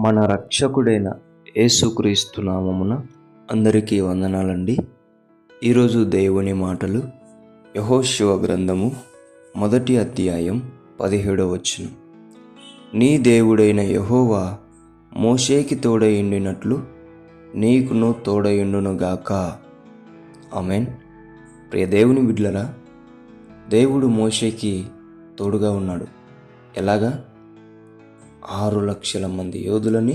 మన రక్షకుడైన యేసుక్రీస్తు నామమున అందరికీ వందనాలండి. ఈరోజు దేవుని మాటలు యెహోషువ గ్రంథము 1వ అధ్యాయం 17వ వచనం. నీ దేవుడైన యెహోవా మోషేకి తోడయుండినట్లు నీకును తోడయుండునుగాక. ఆమేన్. ప్రియ దేవుని బిడ్డలారా, దేవుడు మోషేకి తోడుగా ఉన్నాడు. ఎలాగా? 6 లక్షల మంది యోధులని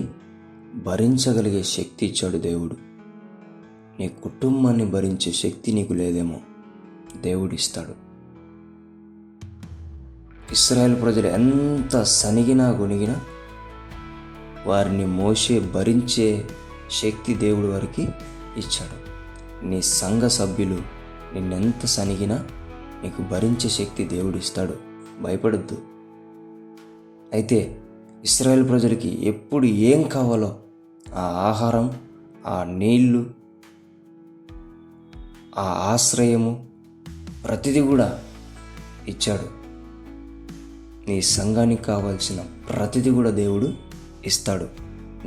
భరించగలిగే శక్తి ఇచ్చాడు దేవుడు. నీ కుటుంబాన్ని భరించే శక్తి నీకు లేదేమో, దేవుడు ఇస్తాడు. ఇశ్రాయేలు ప్రజలు ఎంత సనిగినా గొనిగినా వారిని మోసే భరించే శక్తి దేవుడు వారికి ఇచ్చాడు. నీ సంఘ సభ్యులు నిన్నెంత సనిగినా నీకు భరించే శక్తి దేవుడు ఇస్తాడు. భయపడద్దు. అయితే ఇశ్రాయేలు ప్రజలకి ఎప్పుడు ఏం కావాలో ఆ ఆహారం, ఆ నీళ్లు, ఆ ఆశ్రయము, ప్రతిదీ కూడా ఇచ్చాడు. నీ సంఘానికి కావాల్సిన ప్రతిదీ కూడా దేవుడు ఇస్తాడు.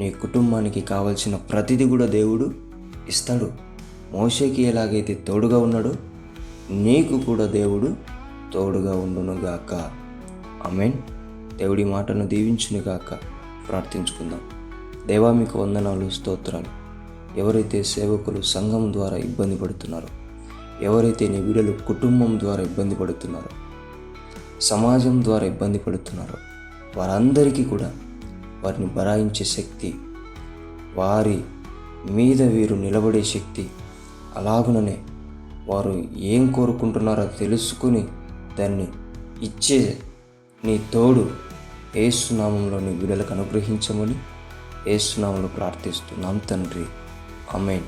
నీ కుటుంబానికి కావాల్సిన ప్రతిదీ కూడా దేవుడు ఇస్తాడు. మోషేకి ఎలాగైతే తోడుగా ఉన్నాడో నీకు కూడా దేవుడు తోడుగా ఉండునుగాక. ఆమేన్. దేవుడి మాటను దీవించునుగాక. ప్రార్థించుకుందాం. దేవా, మీకు వందనాలు, స్తోత్రాలు. ఎవరైతే సేవకులు సంఘం ద్వారా ఇబ్బంది పడుతున్నారో, ఎవరైతే నీ బిడ్డలు కుటుంబం ద్వారా ఇబ్బంది పడుతున్నారో, సమాజం ద్వారా ఇబ్బంది పడుతున్నారో, వారందరికీ కూడా వారిని బరాయించే శక్తి, వారి మీద వీరు నిలబడే శక్తి, అలాగుననే వారు ఏం కోరుకుంటున్నారో తెలుసుకుని దాన్ని ఇచ్చే నీ తోడు యేసునామంలో నీ బిడ్డలకు అనుగ్రహించమని యేసునామంలో ప్రార్థిస్తున్నాం తండ్రి. ఆమేన్.